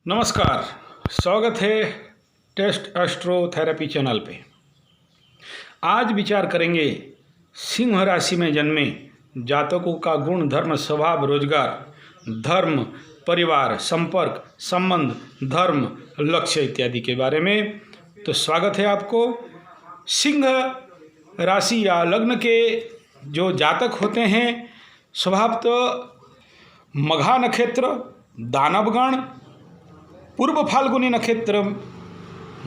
नमस्कार। स्वागत है टेस्ट एस्ट्रो थेरेपी चैनल पे। आज विचार करेंगे सिंह राशि में जन्मे जातकों का गुण, धर्म, स्वभाव, रोजगार, धर्म, परिवार, संपर्क, संबंध, धर्म, लक्ष्य इत्यादि के बारे में। तो स्वागत है आपको। सिंह राशि या लग्न के जो जातक होते हैं स्वभावतः मघा नक्षत्र, दानवगण, पूर्व फाल्गुनी नक्षत्र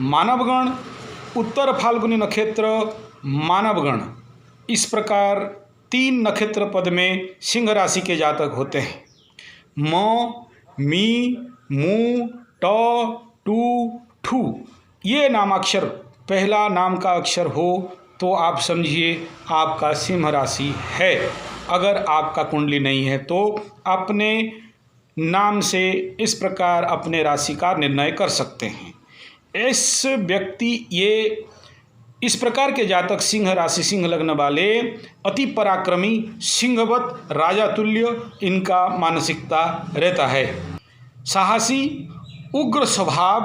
मानवगण, उत्तर फाल्गुनी नक्षत्र मानवगण, इस प्रकार 3 नक्षत्र पद में सिंह राशि के जातक होते हैं। म, मी, मू, ट, टू, ठू ये नामाक्षर पहला नाम का अक्षर हो तो आप समझिए आपका सिंह राशि है। अगर आपका कुंडली नहीं है तो अपने नाम से इस प्रकार अपने राशि का निर्णय कर सकते हैं। इस प्रकार के जातक सिंह राशि सिंह लग्न वाले अति पराक्रमी, सिंहवत, राजा तुल्य इनका मानसिकता रहता है। साहसी, उग्र स्वभाव,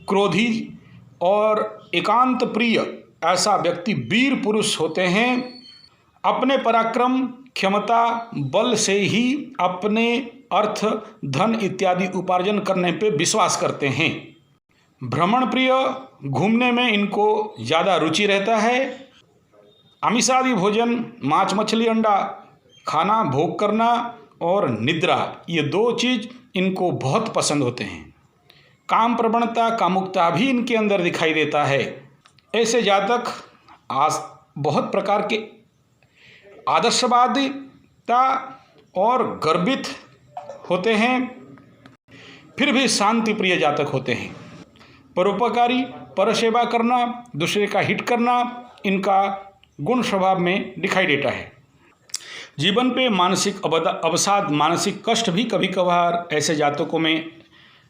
क्रोधी और एकांत प्रिय ऐसा व्यक्ति वीर पुरुष होते हैं। अपने पराक्रम, क्षमता, बल से ही अपने अर्थ, धन इत्यादि उपार्जन करने पे विश्वास करते हैं। भ्रमण प्रिय, घूमने में इनको ज़्यादा रुचि रहता है। आमिषादि भोजन, मांस, मछली, अंडा खाना, भोग करना और निद्रा, ये 2 चीज़ इनको बहुत पसंद होते हैं। काम प्रवणता, कामुकता भी इनके अंदर दिखाई देता है। ऐसे जातक आज बहुत प्रकार के आदर्शवादिता और गर्वित होते हैं, फिर भी शांति प्रिय जातक होते हैं। परोपकारी, परसेवा करना, दूसरे का हित करना इनका गुण स्वभाव में दिखाई देता है। जीवन पे मानसिक अवसाद, मानसिक कष्ट भी कभी कभार ऐसे जातकों में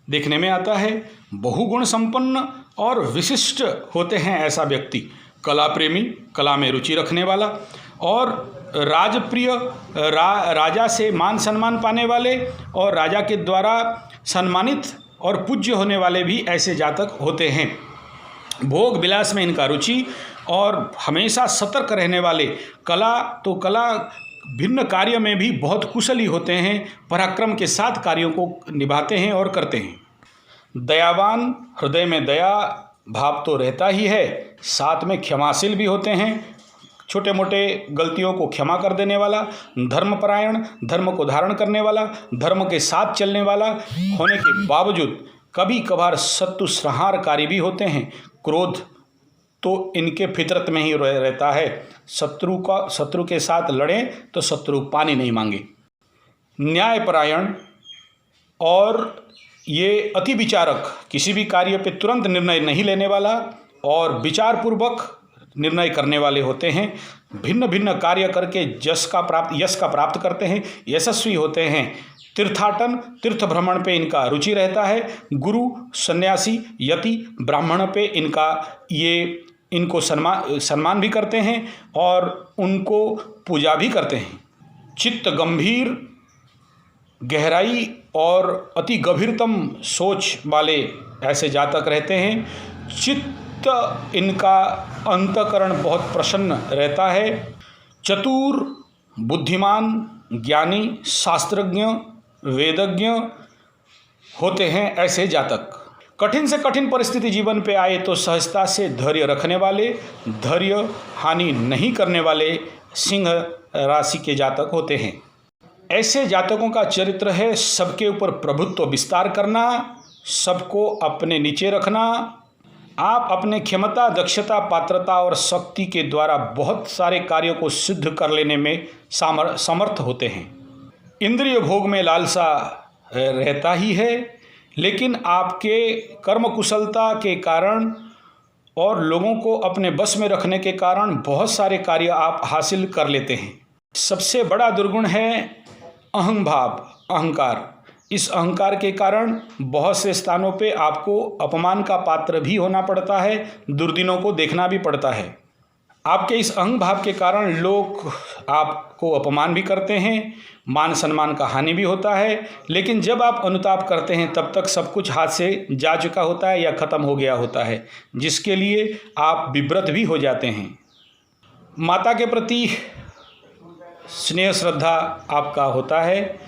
देखने में आता है। बहुगुण संपन्न और विशिष्ट होते हैं ऐसा व्यक्ति। कला प्रेमी, कला में रुचि रखने वाला और राजप्रिय, राजा से मान सम्मान पाने वाले और राजा के द्वारा सम्मानित और पूज्य होने वाले भी ऐसे जातक होते हैं। भोग विलास में इनका रुचि और हमेशा सतर्क रहने वाले, कला भिन्न कार्य में भी बहुत कुशली होते हैं। पराक्रम के साथ कार्यों को निभाते हैं और करते हैं। दयावान, हृदय में दया भाव तो रहता ही है, साथ में क्षमाशील भी होते हैं। छोटे मोटे गलतियों को क्षमा कर देने वाला, धर्मपरायण, धर्म को धारण करने वाला, धर्म के साथ चलने वाला होने के बावजूद कभी कभार शत्रु संहारकारी भी होते हैं। क्रोध तो इनके फितरत में ही रहता है। शत्रु के साथ लड़ें तो शत्रु पानी नहीं मांगे। न्यायपरायण और ये अति विचारक, किसी भी कार्य पे तुरंत निर्णय नहीं लेने वाला और विचारपूर्वक निर्णय करने वाले होते हैं। भिन्न भिन्न कार्य करके यश का प्राप्त करते हैं, यशस्वी होते हैं। तीर्थाटन, तीर्थ भ्रमण पे इनका रुचि रहता है। गुरु, सन्यासी, यति, ब्राह्मण पे इनको सम्मान भी करते हैं और उनको पूजा भी करते हैं। चित्त गंभीर, गहराई और अति गंभीरतम सोच वाले ऐसे जातक रहते हैं। इनका अंतःकरण बहुत प्रसन्न रहता है। चतुर, बुद्धिमान, ज्ञानी, शास्त्रज्ञ, वेदज्ञ होते हैं ऐसे जातक। कठिन से कठिन परिस्थिति जीवन पे आए तो सहजता से धैर्य रखने वाले, धैर्य हानि नहीं करने वाले सिंह राशि के जातक होते हैं। ऐसे जातकों का चरित्र है सबके ऊपर प्रभुत्व विस्तार करना, सबको अपने नीचे रखना। आप अपने क्षमता, दक्षता, पात्रता और शक्ति के द्वारा बहुत सारे कार्यों को सिद्ध कर लेने में समर्थ होते हैं। इंद्रिय भोग में लालसा रहता ही है, लेकिन आपके कर्म कुशलता के कारण और लोगों को अपने बस में रखने के कारण बहुत सारे कार्य आप हासिल कर लेते हैं। सबसे बड़ा दुर्गुण है अहंभाव, अहंकार। इस अहंकार के कारण बहुत से स्थानों पे आपको अपमान का पात्र भी होना पड़ता है, दुर्दिनों को देखना भी पड़ता है। आपके इस अहंग भाव के कारण लोग आपको अपमान भी करते हैं, मान सम्मान का हानि भी होता है, लेकिन जब आप अनुताप करते हैं तब तक सब कुछ हाथ से जा चुका होता है या ख़त्म हो गया होता है, जिसके लिए आप विव्रत भी हो जाते हैं। माता के प्रति स्नेह श्रद्धा आपका होता है।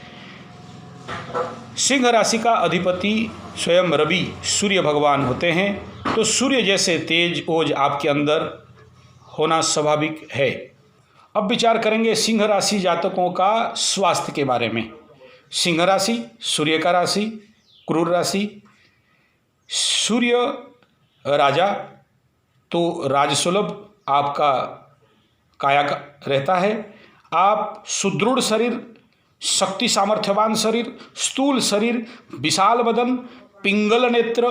सिंह राशि का अधिपति स्वयं रवि सूर्य भगवान होते हैं, तो सूर्य जैसे तेज ओज आपके अंदर होना स्वाभाविक है। अब विचार करेंगे सिंह राशि जातकों का स्वास्थ्य के बारे में। सिंह राशि सूर्य का राशि, क्रूर राशि। सूर्य राजा, तो राजसुलभ आपका काया का रहता है। आप सुदृढ़ शरीर, शक्ति सामर्थ्यवान शरीर, स्थूल शरीर, विशाल बदन, पिंगल नेत्र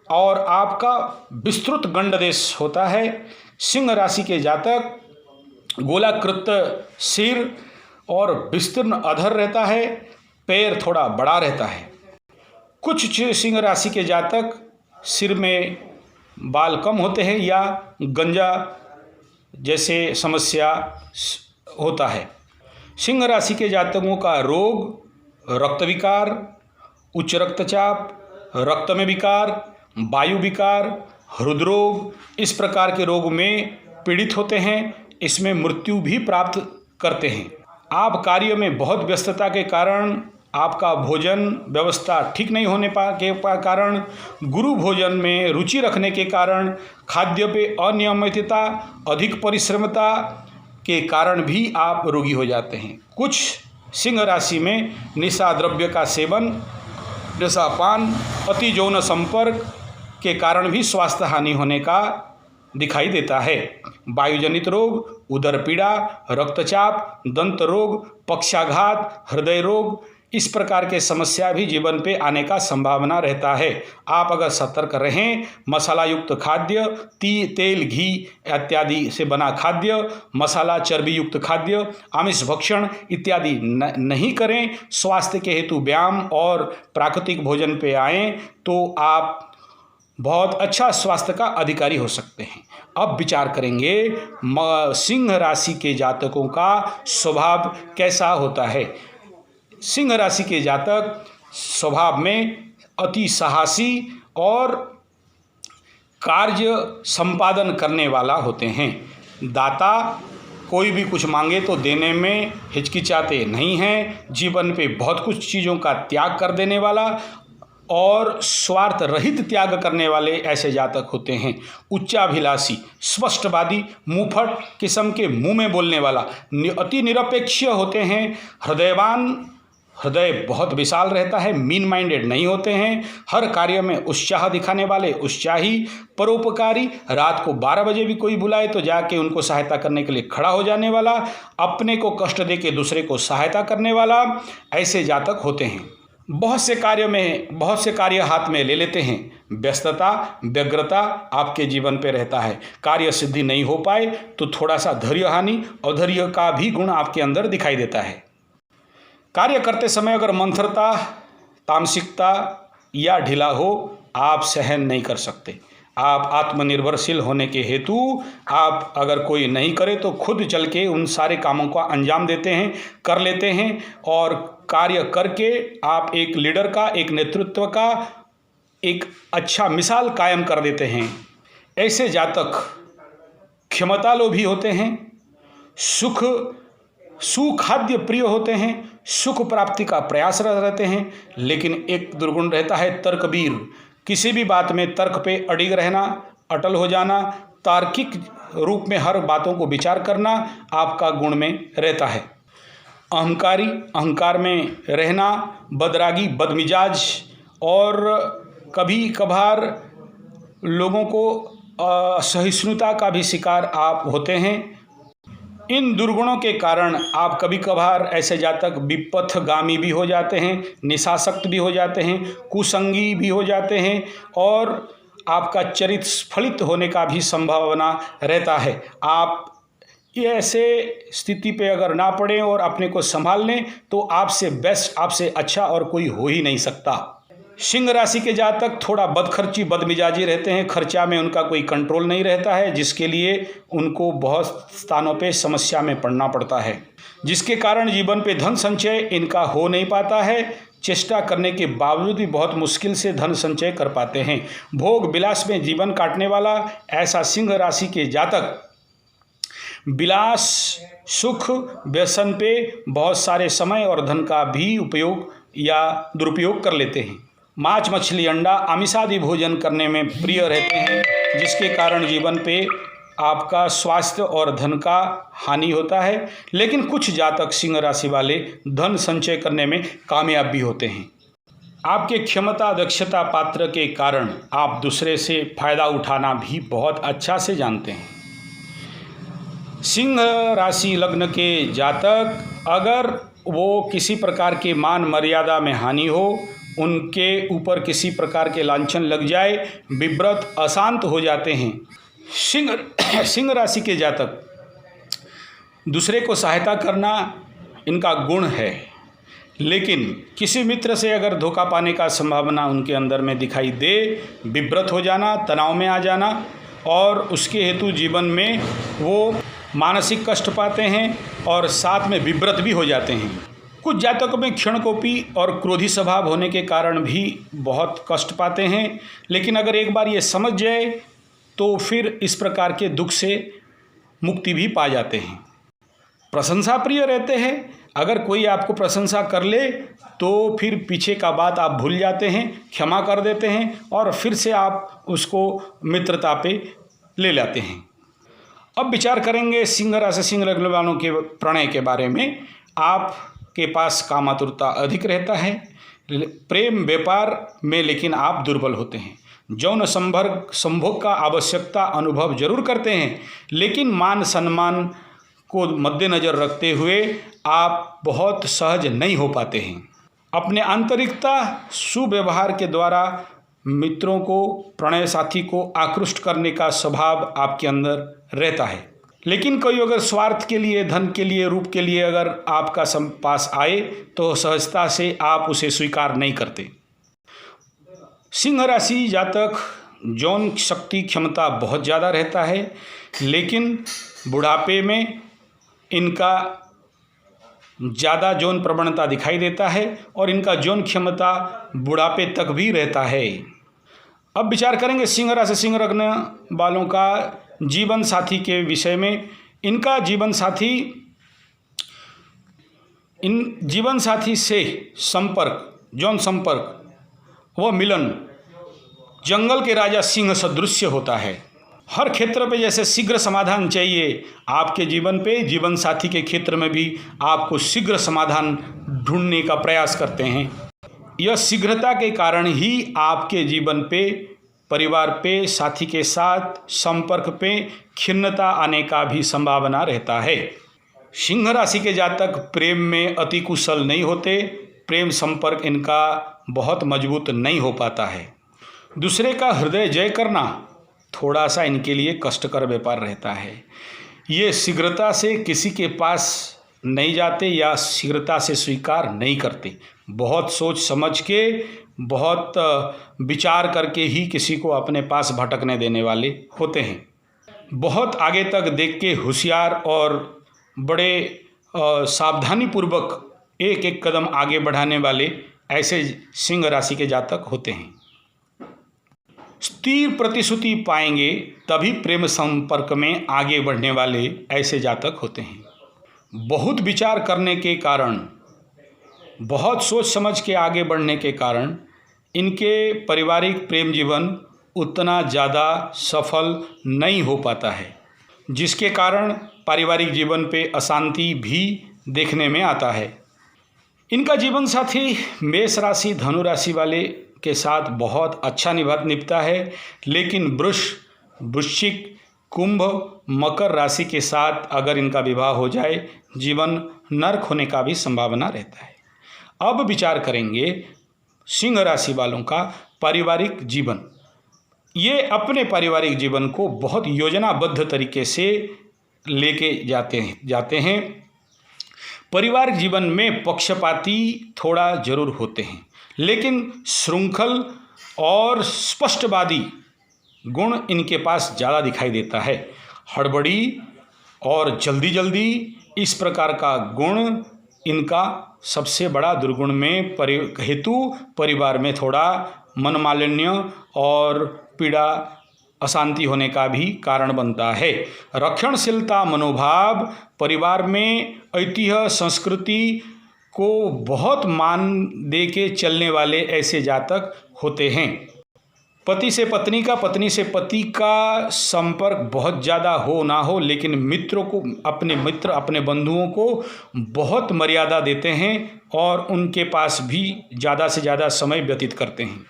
और आपका विस्तृत गंडदेश होता है। सिंह राशि के जातक गोलाकृत सिर और विस्तीर्ण अधर रहता है, पैर थोड़ा बड़ा रहता है। कुछ सिंह राशि के जातक सिर में बाल कम होते हैं या गंजा जैसे समस्या होता है। सिंह राशि के जातकों का रोग रक्त विकार, उच्च रक्तचाप, रक्त में विकार, वायु विकार, हृदरोग, इस प्रकार के रोग में पीड़ित होते हैं। इसमें मृत्यु भी प्राप्त करते हैं। आप कार्य में बहुत व्यस्तता के कारण, आपका भोजन व्यवस्था ठीक नहीं होने के कारण, गुरु भोजन में रुचि रखने के कारण, खाद्य पे अनियमितता, अधिक परिश्रमता के कारण भी आप रोगी हो जाते हैं। कुछ सिंह राशि में निशा द्रव्य का सेवन, नशापान, अति यौन संपर्क के कारण भी स्वास्थ्य हानि होने का दिखाई देता है। वायुजनित रोग, उदर पीड़ा, रक्तचाप, दंत रोग, पक्षाघात, हृदय रोग, इस प्रकार के समस्या भी जीवन पे आने का संभावना रहता है। आप अगर सतर्क रहें, मसाला युक्त खाद्य, तेल, घी इत्यादि से बना खाद्य, मसाला चर्बी युक्त खाद्य, आमिष भक्षण इत्यादि नहीं करें, स्वास्थ्य के हेतु व्यायाम और प्राकृतिक भोजन पे आएँ तो आप बहुत अच्छा स्वास्थ्य का अधिकारी हो सकते हैं। अब विचार करेंगे सिंह राशि के जातकों का स्वभाव कैसा होता है। सिंह राशि के जातक स्वभाव में अति साहसी और कार्य संपादन करने वाला होते हैं। दाता, कोई भी कुछ मांगे तो देने में हिचकिचाते नहीं हैं। जीवन पे बहुत कुछ चीज़ों का त्याग कर देने वाला और स्वार्थ रहित त्याग करने वाले ऐसे जातक होते हैं। उच्चाभिलाषी, स्पष्टवादी, मुंहफट किस्म के मुंह में बोलने वाला, अति निरपेक्ष होते हैं। हृदयवान, हृदय बहुत विशाल रहता है, मीन माइंडेड नहीं होते हैं। हर कार्य में उत्साह दिखाने वाले, उत्साही, परोपकारी, रात को 12 बजे भी कोई बुलाए तो जाके उनको सहायता करने के लिए खड़ा हो जाने वाला, अपने को कष्ट दे के दूसरे को सहायता करने वाला, ऐसे जातक होते हैं। बहुत से कार्य हाथ में ले लेते हैं। व्यस्तता, व्यग्रता आपके जीवन पे रहता है। कार्य सिद्धि नहीं हो पाए तो थोड़ा सा धैर्य हानि, औधर्य का भी गुण आपके अंदर दिखाई देता है। कार्य करते समय अगर मंथरता, तामसिकता या ढीला हो, आप सहन नहीं कर सकते। आप आत्मनिर्भरशील होने के हेतु आप अगर कोई नहीं करे तो खुद चल के उन सारे कामों का अंजाम देते हैं, कर लेते हैं और कार्य करके आप एक लीडर का, एक नेतृत्व का एक अच्छा मिसाल कायम कर देते हैं। ऐसे जातक क्षमता लोभी होते हैं, सुखाद्य प्रिय होते हैं, सुख प्राप्ति का प्रयास रहते हैं, लेकिन एक दुर्गुण रहता है तर्कवीर। किसी भी बात में तर्क पे अडिग रहना, अटल हो जाना, तार्किक रूप में हर बातों को विचार करना आपका गुण में रहता है। अहंकारी, अहंकार में रहना, बदरागी, बदमिजाज और कभी कभार लोगों को असहिष्णुता का भी शिकार आप होते हैं। इन दुर्गुणों के कारण आप कभी कभार ऐसे जातक विपथगामी भी हो जाते हैं, निशासक्त भी हो जाते हैं, कुसंगी भी हो जाते हैं और आपका चरित्र स्फलित होने का भी संभावना रहता है। आप ऐसे स्थिति पे अगर ना पड़ें और अपने को संभाल लें तो आपसे बेस्ट, आपसे अच्छा और कोई हो ही नहीं सकता। सिंह राशि के जातक थोड़ा बदखर्ची बदमिजाजी रहते हैं, खर्चा में उनका कोई कंट्रोल नहीं रहता है, जिसके लिए उनको बहुत स्थानों पे समस्या में पड़ना पड़ता है, जिसके कारण जीवन पे धन संचय इनका हो नहीं पाता है। चेष्टा करने के बावजूद भी बहुत मुश्किल से धन संचय कर पाते हैं। भोग विलास में जीवन काटने वाला ऐसा सिंह राशि के जातक विलास, सुख, व्यसन पे बहुत सारे समय और धन का भी उपयोग या दुरुपयोग कर लेते हैं। मांस, मछली, अंडा, आमिषादि भोजन करने में प्रिय रहते हैं, जिसके कारण जीवन पे आपका स्वास्थ्य और धन का हानि होता है। लेकिन कुछ जातक सिंह राशि वाले धन संचय करने में कामयाब भी होते हैं। आपके क्षमता, दक्षता, पात्र के कारण आप दूसरे से फायदा उठाना भी बहुत अच्छा से जानते हैं। सिंह राशि लग्न के जातक अगर वो किसी प्रकार के मान मर्यादा में हानि हो, उनके ऊपर किसी प्रकार के लांछन लग जाए, विव्रत, अशांत हो जाते हैं। सिंह राशि के जातक दूसरे को सहायता करना इनका गुण है, लेकिन किसी मित्र से अगर धोखा पाने का संभावना उनके अंदर में दिखाई दे, विव्रत हो जाना, तनाव में आ जाना और उसके हेतु जीवन में वो मानसिक कष्ट पाते हैं और साथ में विव्रत भी हो जाते हैं। कुछ जातकों में क्षणकोपी और क्रोधी स्वभाव होने के कारण भी बहुत कष्ट पाते हैं, लेकिन अगर एक बार ये समझ जाए तो फिर इस प्रकार के दुख से मुक्ति भी पा जाते हैं। प्रशंसा प्रिय रहते हैं, अगर कोई आपको प्रशंसा कर ले तो फिर पीछे का बात आप भूल जाते हैं, क्षमा कर देते हैं और फिर से आप उसको मित्रता पे ले लाते हैं। अब विचार करेंगे सिंह राशि सिंह लग्न वालों के प्रणय के बारे में। आपके पास कामातुरता अधिक रहता है, प्रेम व्यापार में लेकिन आप दुर्बल होते हैं। यौन संभोग का आवश्यकता अनुभव जरूर करते हैं, लेकिन मान सम्मान को मद्देनज़र रखते हुए आप बहुत सहज नहीं हो पाते हैं। अपने आंतरिकता, सुव्यवहार के द्वारा मित्रों को, प्रणय साथी को आकृष्ट करने का स्वभाव आपके अंदर रहता है, लेकिन कोई अगर स्वार्थ के लिए, धन के लिए, रूप के लिए अगर आपका पास आए तो सहजता से आप उसे स्वीकार नहीं करते। सिंह राशि जातक यौन शक्ति, क्षमता बहुत ज़्यादा रहता है, लेकिन बुढ़ापे में इनका ज़्यादा यौन प्रवणता दिखाई देता है और इनका यौन क्षमता बुढ़ापे तक भी रहता है। अब विचार करेंगे सिंह राशि सिंह लग्न वालों का जीवन साथी के विषय में। इनका जीवन साथी से संपर्क, यौन संपर्क वह मिलन जंगल के राजा सिंह सदृश्य होता है। हर क्षेत्र पे जैसे शीघ्र समाधान चाहिए, आपके जीवन पे, जीवन साथी के क्षेत्र में भी आपको शीघ्र समाधान ढूंढने का प्रयास करते हैं। यह शीघ्रता के कारण ही आपके जीवन पे, परिवार पे, साथी के साथ संपर्क पे खिन्नता आने का भी संभावना रहता है। सिंह राशि के जातक प्रेम में अति कुशल नहीं होते, प्रेम संपर्क इनका बहुत मजबूत नहीं हो पाता है। दूसरे का हृदय जय करना थोड़ा सा इनके लिए कष्टकर व्यापार रहता है। ये शीघ्रता से किसी के पास नहीं जाते या शीघ्रता से स्वीकार नहीं करते। बहुत सोच समझ के, बहुत विचार करके ही किसी को अपने पास भटकने देने वाले होते हैं। बहुत आगे तक देख के होशियार और बड़े सावधानी पूर्वक एक एक कदम आगे बढ़ाने वाले ऐसे सिंह राशि के जातक होते हैं। स्थिर प्रतिश्रुति पाएंगे तभी प्रेम संपर्क में आगे बढ़ने वाले ऐसे जातक होते हैं। बहुत विचार करने के कारण, बहुत सोच समझ के आगे बढ़ने के कारण इनके पारिवारिक प्रेम जीवन उतना ज़्यादा सफल नहीं हो पाता है, जिसके कारण पारिवारिक जीवन पे अशांति भी देखने में आता है। इनका जीवन साथी मेष राशि, धनु राशि वाले के साथ बहुत अच्छा निभता है, लेकिन वृश्चिक, कुंभ, मकर राशि के साथ अगर इनका विवाह हो जाए, जीवन नरक होने का भी संभावना रहता है। अब विचार करेंगे सिंह राशि वालों का पारिवारिक जीवन। ये अपने पारिवारिक जीवन को बहुत योजनाबद्ध तरीके से लेके जाते हैं। पारिवारिक जीवन में पक्षपाती थोड़ा जरूर होते हैं, लेकिन श्रृंखल और स्पष्टवादी गुण इनके पास ज़्यादा दिखाई देता है। हड़बड़ी और जल्दी जल्दी इस प्रकार का गुण इनका सबसे बड़ा दुर्गुण में हेतु परिवार में थोड़ा मनमालिन्य और पीड़ा अशांति होने का भी कारण बनता है। रक्षणशीलता मनोभाव परिवार में ऐतिह्य संस्कृति को बहुत मान दे के चलने वाले ऐसे जातक होते हैं। पति से पत्नी का, पत्नी से पति का संपर्क बहुत ज़्यादा हो ना हो, लेकिन मित्रों को, अपने मित्र अपने बंधुओं को बहुत मर्यादा देते हैं और उनके पास भी ज़्यादा से ज़्यादा समय व्यतीत करते हैं।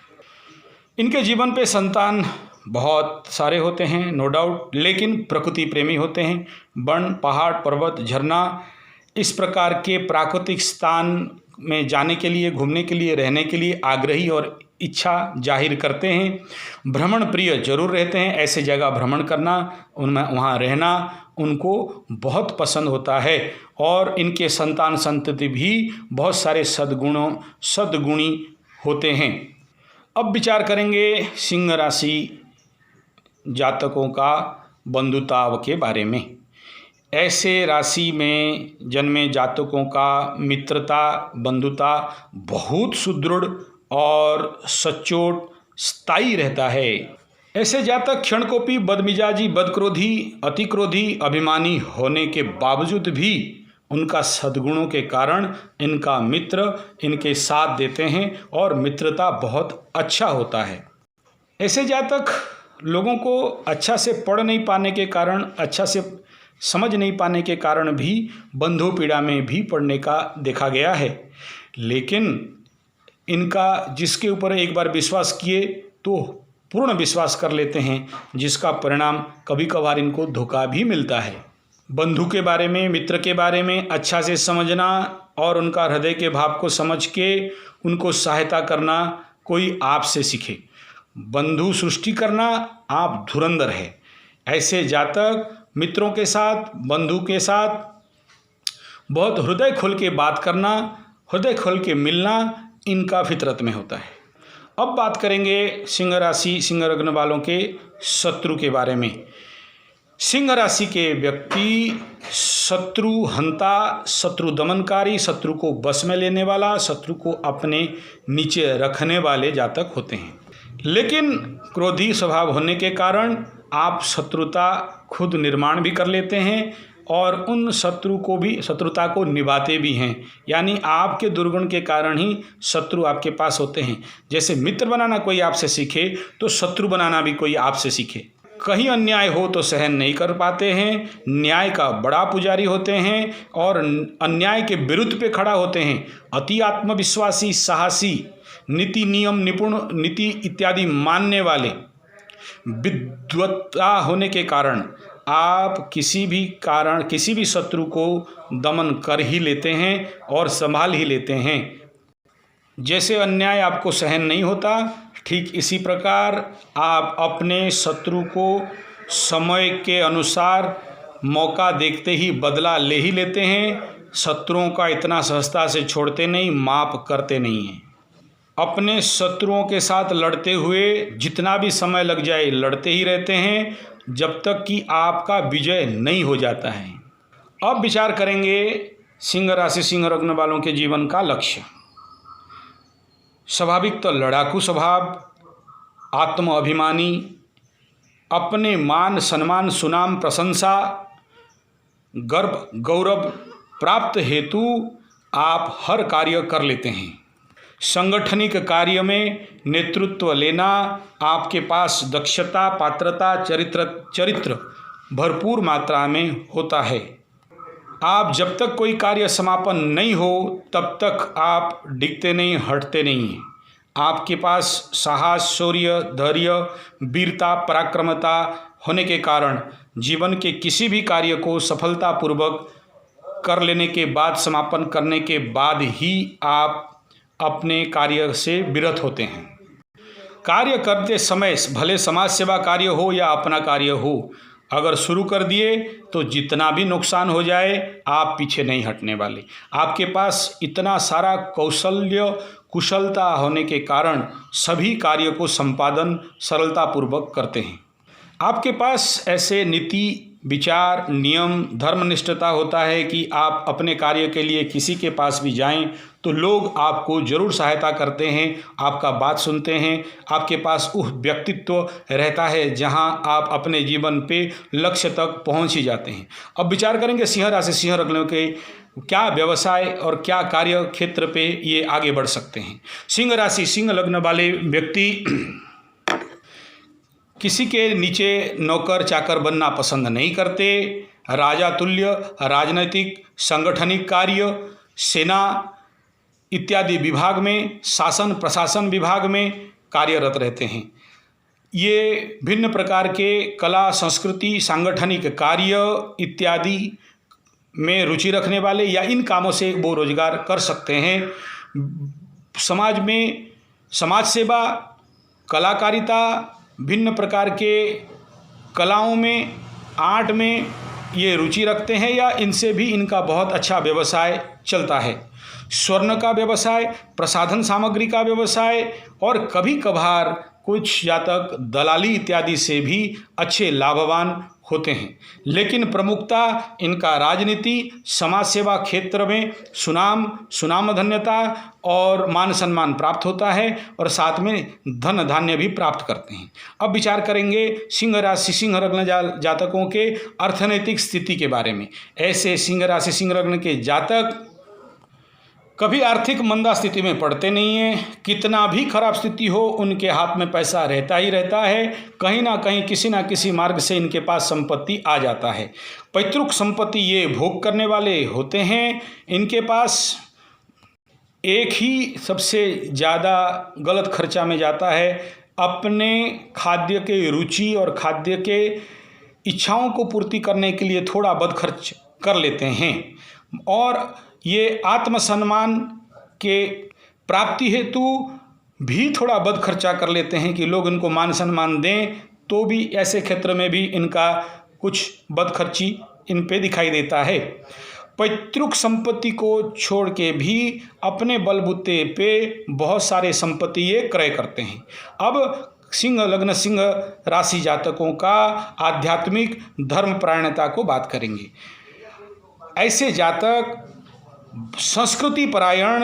इनके जीवन पे संतान बहुत सारे होते हैं नो डाउट, लेकिन प्रकृति प्रेमी होते हैं। वन, पहाड़, पर्वत, झरना इस प्रकार के प्राकृतिक स्थान में जाने के लिए, घूमने के लिए, रहने के लिए आग्रही और इच्छा जाहिर करते हैं। भ्रमण प्रिय जरूर रहते हैं। ऐसे जगह भ्रमण करना, उनमें वहाँ रहना उनको बहुत पसंद होता है। और इनके संतान संतति भी बहुत सारे सद्गुणी होते हैं। अब विचार करेंगे सिंह राशि जातकों का बंधुताव के बारे में। ऐसे राशि में जन्मे जातकों का मित्रता बंधुता बहुत सुदृढ़ और सचोट स्थायी रहता है। ऐसे जातक क्षणकोपी, बदमिजाजी, बदक्रोधी, अतिक्रोधी, अभिमानी होने के बावजूद भी उनका सद्गुणों के कारण इनका मित्र इनके साथ देते हैं और मित्रता बहुत अच्छा होता है। ऐसे जातक लोगों को अच्छा से पढ़ नहीं पाने के कारण, अच्छा से समझ नहीं पाने के कारण भी बंधु पीड़ा में भी पड़ने का देखा गया है। लेकिन इनका जिसके ऊपर एक बार विश्वास किए तो पूर्ण विश्वास कर लेते हैं, जिसका परिणाम कभी कभार इनको धोखा भी मिलता है। बंधु के बारे में, मित्र के बारे में अच्छा से समझना और उनका हृदय के भाव को समझ के उनको सहायता करना कोई आपसे सीखे। बंधु सृष्टि करना आप धुरंधर है। ऐसे जातक मित्रों के साथ, बंधु के साथ बहुत हृदय खोल के बात करना, हृदय खोल के मिलना इनका फितरत में होता है। अब बात करेंगे सिंह राशि, सिंह लग्न वालों के शत्रु के बारे में। सिंह राशि के व्यक्ति शत्रु हंता, शत्रु दमनकारी, शत्रु को बस में लेने वाला, शत्रु को अपने नीचे रखने वाले जातक होते हैं। लेकिन क्रोधी स्वभाव होने के कारण आप शत्रुता खुद निर्माण भी कर लेते हैं और उन शत्रुता को निभाते भी हैं। यानी आपके दुर्गुण के कारण ही शत्रु आपके पास होते हैं। जैसे मित्र बनाना कोई आपसे सीखे तो शत्रु बनाना भी कोई आपसे सीखे। कहीं अन्याय हो तो सहन नहीं कर पाते हैं, न्याय का बड़ा पुजारी होते हैं और अन्याय के विरुद्ध पे खड़ा होते हैं। अति आत्मविश्वासी, साहसी, नीति नियम निपुण नीति इत्यादि मानने वाले, विद्वत्ता होने के कारण आप किसी भी शत्रु को दमन कर ही लेते हैं और संभाल ही लेते हैं। जैसे अन्याय आपको सहन नहीं होता, ठीक इसी प्रकार आप अपने शत्रु को समय के अनुसार मौका देखते ही बदला ले ही लेते हैं। शत्रुओं का इतना सहजता से छोड़ते नहीं, माफ करते नहीं हैं। अपने शत्रुओं के साथ लड़ते हुए जितना भी समय लग जाए लड़ते ही रहते हैं, जब तक कि आपका विजय नहीं हो जाता है। अब विचार करेंगे सिंह राशि, सिंह लग्न वालों के जीवन का लक्ष्य। स्वाभाविक तो लड़ाकू स्वभाव, आत्म अभिमानी, अपने मान सम्मान सुनाम प्रशंसा गर्व गौरव प्राप्त हेतु आप हर कार्य कर लेते हैं। सांगठनिक कार्य में नेतृत्व लेना आपके पास दक्षता, पात्रता, चरित्र भरपूर मात्रा में होता है। आप जब तक कोई कार्य समापन नहीं हो तब तक आप डिगते नहीं, हटते नहीं हैं। आपके पास साहस, शौर्य, धैर्य, वीरता, पराक्रमता होने के कारण जीवन के किसी भी कार्य को सफलतापूर्वक कर लेने के बाद, समापन करने के बाद ही आप अपने कार्य से विरत होते हैं। कार्य करते समय भले समाज सेवा कार्य हो या अपना कार्य हो, अगर शुरू कर दिए तो जितना भी नुकसान हो जाए आप पीछे नहीं हटने वाले। आपके पास इतना सारा कौशल्य, कुशलता होने के कारण सभी कार्य को संपादन सरलतापूर्वक करते हैं। आपके पास ऐसे नीति, विचार, नियम, धर्मनिष्ठता होता है कि आप अपने कार्य के लिए किसी के पास भी जाएं तो लोग आपको जरूर सहायता करते हैं, आपका बात सुनते हैं। आपके पास वह व्यक्तित्व रहता है जहां आप अपने जीवन पे लक्ष्य तक पहुंच ही जाते हैं। अब विचार करेंगे सिंह राशि सिंह लग्न के क्या व्यवसाय और क्या कार्य क्षेत्र पे ये आगे बढ़ सकते हैं। सिंह राशि सिंह लग्न वाले व्यक्ति किसी के नीचे नौकर चाकर बनना पसंद नहीं करते। राजा तुल्य राजनैतिक, सांगठनिक कार्य, सेना इत्यादि विभाग में, शासन प्रशासन विभाग में कार्यरत रहते हैं। ये भिन्न प्रकार के कला, संस्कृति, सांगठनिक कार्य इत्यादि में रुचि रखने वाले या इन कामों से वो रोजगार कर सकते हैं। समाज में समाज सेवा, कलाकारिता, भिन्न प्रकार के कलाओं में, आर्ट में ये रुचि रखते हैं या इनसे भी इनका बहुत अच्छा व्यवसाय चलता है। स्वर्ण का व्यवसाय, प्रसाधन सामग्री का व्यवसाय और कभी कभार कुछ जातक दलाली इत्यादि से भी अच्छे लाभवान होते हैं। लेकिन प्रमुखता इनका राजनीति, समाज सेवा क्षेत्र में सुनाम धन्यता और मान सम्मान प्राप्त होता है और साथ में धन धान्य भी प्राप्त करते हैं। अब विचार करेंगे सिंह राशि सिंह लग्न जातकों के अर्थनैतिक स्थिति के बारे में। ऐसे सिंह राशि सिंह लग्न के जातक कभी आर्थिक मंदा स्थिति में पड़ते नहीं हैं। कितना भी खराब स्थिति हो उनके हाथ में पैसा रहता ही रहता है। कहीं ना कहीं किसी ना किसी मार्ग से इनके पास संपत्ति आ जाता है। पैतृक संपत्ति ये भोग करने वाले होते हैं। इनके पास एक ही सबसे ज़्यादा गलत खर्चा में जाता है, अपने खाद्य के रुचि और खाद्य के इच्छाओं को पूर्ति करने के लिए थोड़ा बद खर्च कर लेते हैं और ये आत्मसम्मान के प्राप्ति हेतु भी थोड़ा बद खर्चा कर लेते हैं कि लोग इनको मान सम्मान दें, तो भी ऐसे क्षेत्र में भी इनका कुछ बद खर्ची इन पे दिखाई देता है। पैतृक संपत्ति को छोड़ के भी अपने बलबूते पे बहुत सारे संपत्ति ये क्रय करते हैं। अब सिंह लग्न सिंह राशि जातकों का आध्यात्मिक धर्मपरायणता को बात करेंगे। ऐसे जातक संस्कृति परायण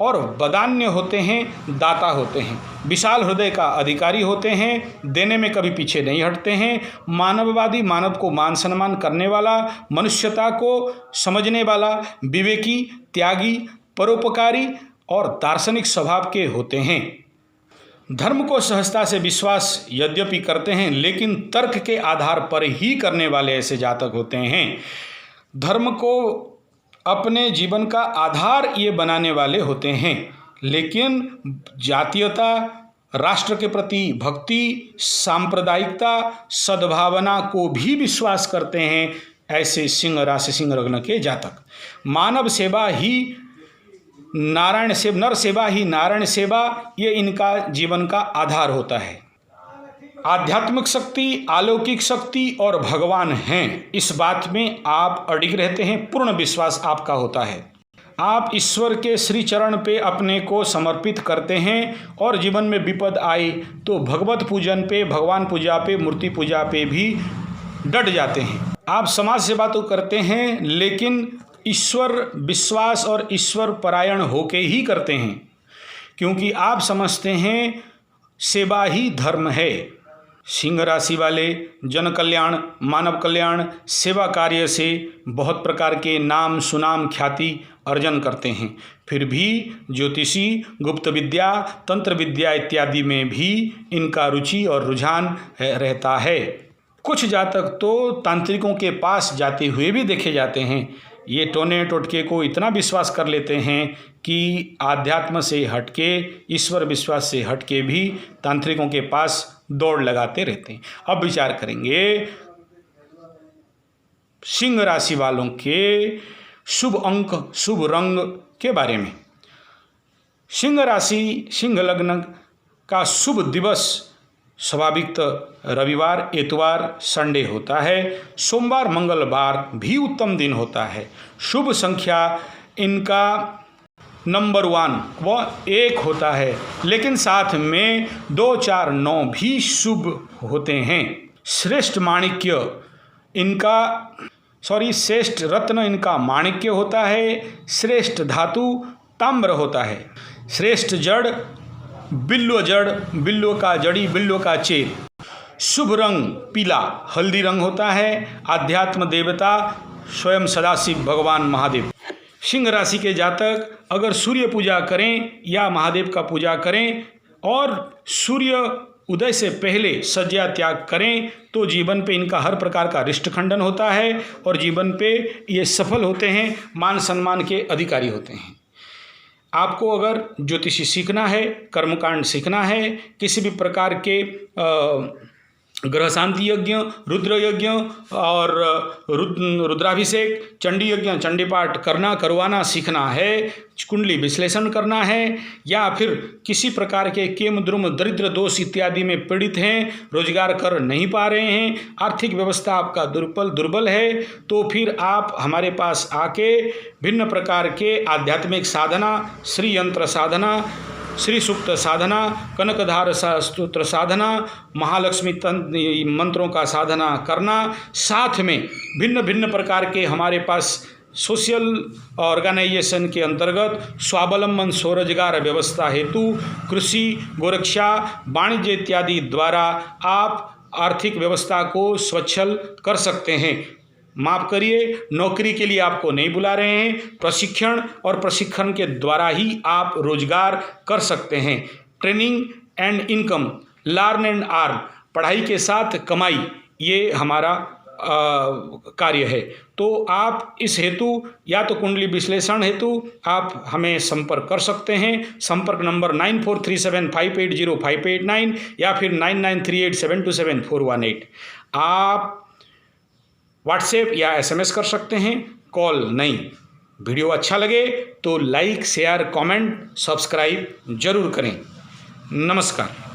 और बदान्य होते हैं, दाता होते हैं, विशाल हृदय का अधिकारी होते हैं, देने में कभी पीछे नहीं हटते हैं, मानववादी, मानव को मान सम्मान करने वाला, मनुष्यता को समझने वाला, विवेकी, त्यागी, परोपकारी और दार्शनिक स्वभाव के होते हैं। धर्म को सहजता से विश्वास यद्यपि करते हैं लेकिन तर्क के आधार पर ही करने वाले ऐसे जातक होते हैं। धर्म को अपने जीवन का आधार ये बनाने वाले होते हैं, लेकिन जातीयता, राष्ट्र के प्रति भक्ति, सांप्रदायिकता, सद्भावना को भी विश्वास करते हैं ऐसे सिंह राशि सिंह लग्न के जातक। मानव सेवा ही नर सेवा ही नारायण सेवा, ये इनका जीवन का आधार होता है। आध्यात्मिक शक्ति, अलौकिक शक्ति और भगवान हैं, इस बात में आप अडिग रहते हैं, पूर्ण विश्वास आपका होता है। आप ईश्वर के श्री चरण पे अपने को समर्पित करते हैं और जीवन में विपद आए तो भगवत पूजन पे, भगवान पूजा पे, मूर्ति पूजा पे भी डट जाते हैं। आप समाज सेवा तो करते हैं लेकिन ईश्वर विश्वास और ईश्वर परायण होके ही करते हैं, क्योंकि आप समझते हैं सेवा ही धर्म है। सिंह राशि वाले जन कल्याण, मानव कल्याण, सेवा कार्य से बहुत प्रकार के नाम, सुनाम, ख्याति अर्जन करते हैं। फिर भी ज्योतिषी, गुप्त विद्या, तंत्र विद्या इत्यादि में भी इनका रुचि और रुझान रहता है। कुछ जातक तो तांत्रिकों के पास जाते हुए भी देखे जाते हैं। ये टोने टोटके को इतना विश्वास कर लेते हैं कि आध्यात्म से हटके, ईश्वर विश्वास से हटके भी तांत्रिकों के पास दौड़ लगाते रहते हैं। अब विचार करेंगे सिंह राशि वालों के शुभ अंक, शुभ रंग के बारे में। सिंह राशि सिंह लग्न का शुभ दिवस स्वाभाविक रविवार, इतवार, संडे होता है। सोमवार, मंगलवार भी उत्तम दिन होता है। शुभ संख्या इनका नंबर 1 वह 1 होता है, लेकिन साथ में 2, 4, 9 भी शुभ होते हैं। श्रेष्ठ रत्न इनका माणिक्य होता है। श्रेष्ठ धातु ताम्र होता है। श्रेष्ठ जड़ बिल्व का जड़ी, बिल्व का चेर। शुभ रंग पीला हल्दी रंग होता है। आध्यात्म देवता स्वयं सदाशिव भगवान महादेव। सिंह राशि के जातक अगर सूर्य पूजा करें या महादेव का पूजा करें और सूर्य उदय से पहले शଯ୍या त्याग करें तो जीवन पे इनका हर प्रकार का रिष्ट खंडन होता है और जीवन पे ये सफल होते हैं, मान सम्मान के अधिकारी होते हैं। आपको अगर ज्योतिषी सीखना है, कर्मकांड सीखना है, किसी भी प्रकार के ग्रह शांति यज्ञ, रुद्र यज्ञ और रुद्राभिषेक, चंडी यज्ञ, चंडी पाठ करवाना सीखना है, कुंडली विश्लेषण करना है, या फिर किसी प्रकार के केम द्रुम दरिद्र दोष इत्यादि में पीड़ित हैं, रोजगार कर नहीं पा रहे हैं, आर्थिक व्यवस्था आपका दुर्बल है, तो फिर आप हमारे पास आके भिन्न प्रकार के आध्यात्मिक साधना, श्री यंत्र साधना, श्री सूक्त साधना, कनकधार स्तोत्र साधना, महालक्ष्मी मंत्रों का साधना करना, साथ में भिन्न भिन्न प्रकार के हमारे पास सोशल ऑर्गेनाइजेशन के अंतर्गत स्वावलंबन स्वरोजगार व्यवस्था हेतु कृषि, गोरक्षा, वाणिज्य इत्यादि द्वारा आप आर्थिक व्यवस्था को स्वच्छल कर सकते हैं। माफ करिए, नौकरी के लिए आपको नहीं बुला रहे हैं, प्रशिक्षण और प्रशिक्षण के द्वारा ही आप रोजगार कर सकते हैं। Training and income, learn and earn, पढ़ाई के साथ कमाई, ये हमारा कार्य है। तो आप इस हेतु या तो कुंडली विश्लेषण हेतु आप हमें संपर्क कर सकते हैं। संपर्क नंबर 9437580589 या फिर 9938727418। आप व्हाट्सएप या SMS कर सकते हैं, कॉल नहीं। वीडियो अच्छा लगे तो लाइक, शेयर, कमेंट, सब्सक्राइब जरूर करें। नमस्कार।